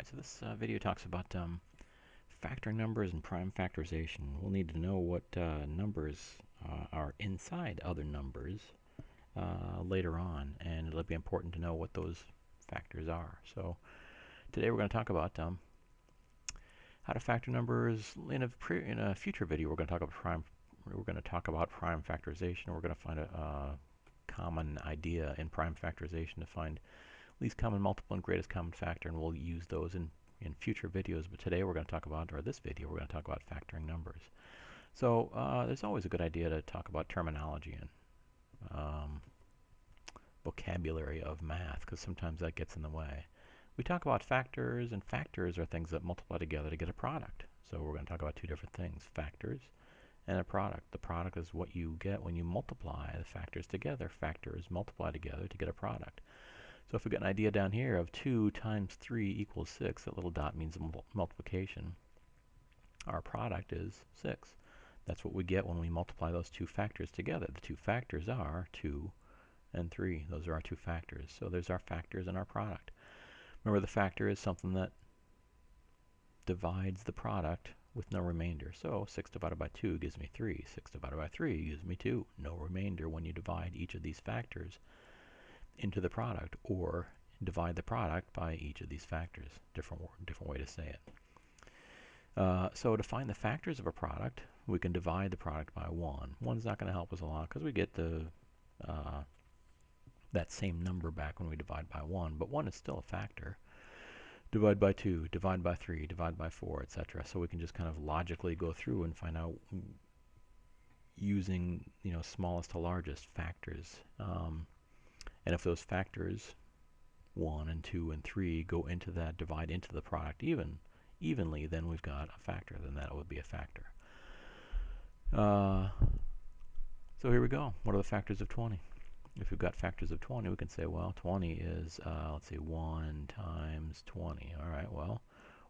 Alright, so this video talks about factoring numbers and prime factorization. We'll need to know what numbers are inside other numbers later on, and it'll be important to know what those factors are. So today we're going to talk about how to factor numbers. In a future video, we're going to talk about prime. We're going to talk about prime factorization. We're going to find a common idea in prime factorization to find least common multiple and greatest common factor, and we'll use those in future videos. But today we're going to talk about, or this video, we're going to talk about factoring numbers. So there's always a good idea to talk about terminology and vocabulary of math, because sometimes that gets in the way. We talk about factors, and factors are things that multiply together to get a product. So we're going to talk about two different things, factors and a product. The product is what you get when you multiply the factors together. Factors multiply together to get a product. So if we've got an idea down here of 2 times 3 equals 6, that little dot means multiplication. Our product is 6. That's what we get when we multiply those two factors together. The two factors are 2 and 3. Those are our two factors. So there's our factors and our product. Remember, the factor is something that divides the product with no remainder. So 6 divided by 2 gives me 3. 6 divided by 3 gives me 2. No remainder when you divide each of these factors into the product, or divide the product by each of these factors. Different way to say it. So to find the factors of a product, we can divide the product by 1. 1's not going to help us a lot because we get the that same number back when we divide by 1, but 1 is still a factor. Divide by 2, divide by 3, divide by 4, etc. So we can just kind of logically go through and find out using smallest to largest factors. And if those factors 1 and 2 and 3 go into that, divide into the product evenly, then we've got a factor. Then that would be a factor. So here we go. What are the factors of 20? If we've got factors of 20, we can say, well, 20 is, let's see, 1 times 20. All right, well,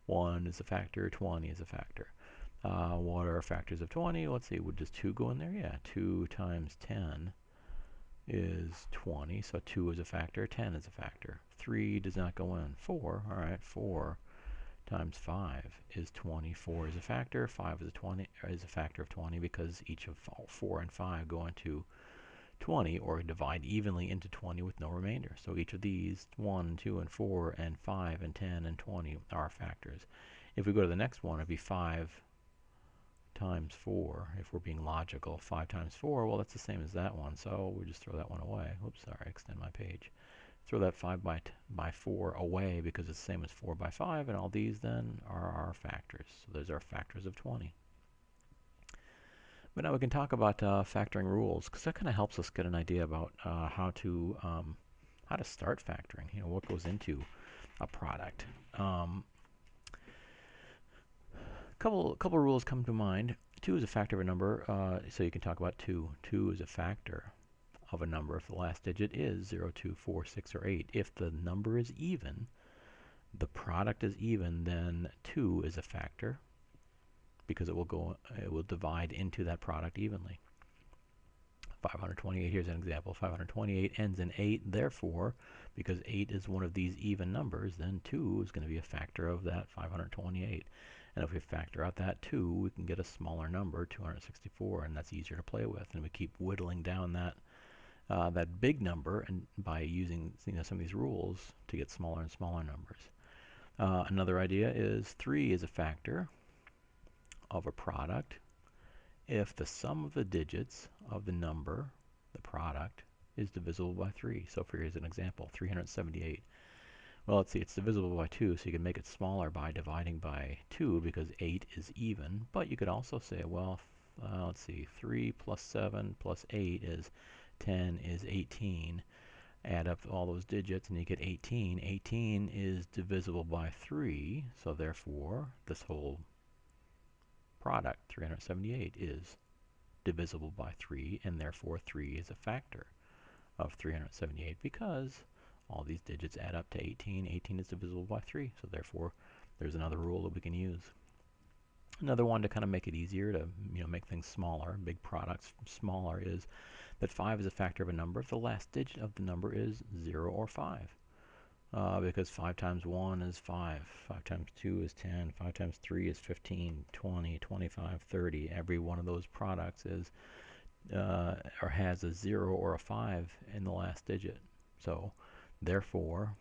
1 is a factor, 20 is a factor. What are factors of 20? Let's see, would just 2 go in there? Yeah, 2 times 10 is 20, so 2 is a factor, 10 is a factor. 3 does not go in. 4, all right, 4 times 5 is 20. 4 is a factor, 5 is a factor of 20 because each of 4 and 5 go into 20, or divide evenly into 20 with no remainder. So each of these, 1, 2, and 4, and 5, and 10, and 20 are factors. If we go to the next one, it'd be 5 times 4, if we're being logical. 5 times 4, well, that's the same as that one, so we just throw that one away. Oops, sorry, extend my page. Throw that 5 by 4 away because it's the same as 4 by 5, and all these then are our factors. So those are factors of 20. But now we can talk about factoring rules, because that kind of helps us get an idea about how to start factoring. What goes into a product. Couple rules come to mind. 2 is a factor of a number, so you can talk about 2. 2 is a factor of a number if the last digit is 0, 2, 4, 6, or 8. If the number is even, the product is even, then 2 is a factor because it will divide into that product evenly. 528, here's an example. 528 ends in 8, therefore, because 8 is one of these even numbers, then 2 is going to be a factor of that 528. And if we factor out that 2, we can get a smaller number, 264, and that's easier to play with. And we keep whittling down that big number, and by using some of these rules to get smaller and smaller numbers. Another idea is 3 is a factor of a product if the sum of the digits of the number, the product, is divisible by 3. So here's an example, 378. Well, let's see, it's divisible by 2, so you can make it smaller by dividing by 2 because 8 is even. But you could also say, well, let's see, 3 plus 7 plus 8 is 10 is 18. Add up all those digits and you get 18. 18 is divisible by 3, so therefore this whole product, 378, is divisible by 3, and therefore 3 is a factor of 378 because all these digits add up to 18. 18 is divisible by 3, so therefore there's another rule that we can use. Another one to kind of make it easier to make things smaller, big products smaller, is that 5 is a factor of a number if the last digit of the number is 0 or 5. because 5 times 1 is 5, 5 times 2 is 10, 5 times 3 is 15, 20, 25, 30. Every one of those products is or has a 0 or a 5 in the last digit. So therefore,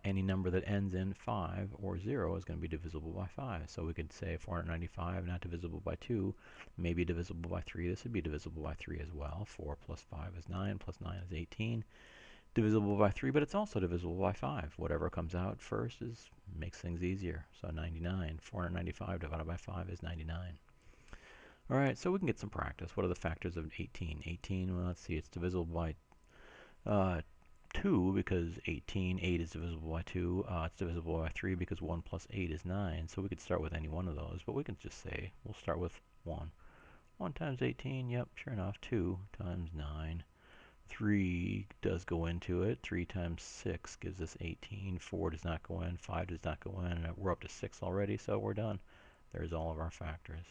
any number that ends in 5 or 0 is going to be divisible by 5. So we could say 495 not divisible by 2, maybe divisible by 3. This would be divisible by 3 as well. 4 plus 5 is 9, plus 9 is 18. Divisible by 3, but it's also divisible by 5. Whatever comes out first makes things easier. So 99, 495 divided by 5 is 99. All right, so we can get some practice. What are the factors of 18? 18, well, let's see, it's divisible by 2 because 8 is divisible by 2. It's divisible by 3 because 1 plus 8 is 9. So we could start with any one of those, but we can just say, we'll start with 1. 1 times 18, yep, sure enough, 2 times 9. 3 does go into it. 3 times 6 gives us 18. 4 does not go in. 5 does not go in. And we're up to 6 already, so we're done. There's all of our factors.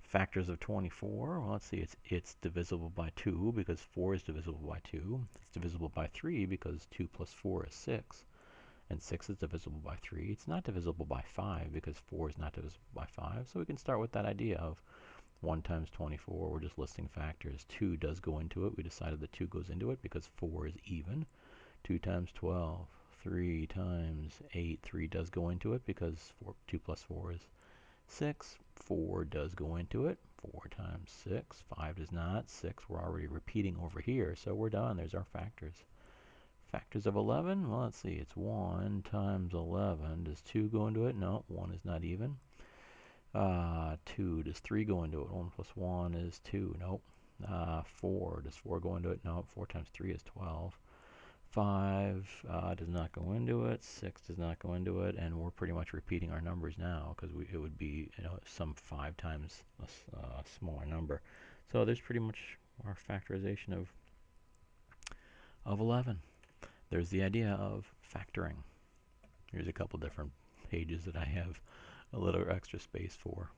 Factors of 24, well, let's see, it's divisible by 2 because 4 is divisible by 2. It's divisible by 3 because 2 plus 4 is 6. And 6 is divisible by 3. It's not divisible by 5 because 4 is not divisible by 5. So we can start with that idea of 1 times 24, we're just listing factors. 2 does go into it. We decided that 2 goes into it because 4 is even. 2 times 12. 3 times 8. 3 does go into it because 2 plus 4 is 6. 4 does go into it. 4 times 6. 5 does not. 6 we're already repeating over here, so we're done. There's our factors. Factors of 11, well, let's see. It's 1 times 11. Does 2 go into it? No, 1 is not even. 2, does 3 go into it? 1 plus 1 is 2. Nope. 4, does 4 go into it? Nope. 4 times 3 is 12. 5 does not go into it. 6 does not go into it. And we're pretty much repeating our numbers now because it would be some 5 times a smaller number. So there's pretty much our factorization of 11. There's the idea of factoring. Here's a couple different pages that I have a little extra space for.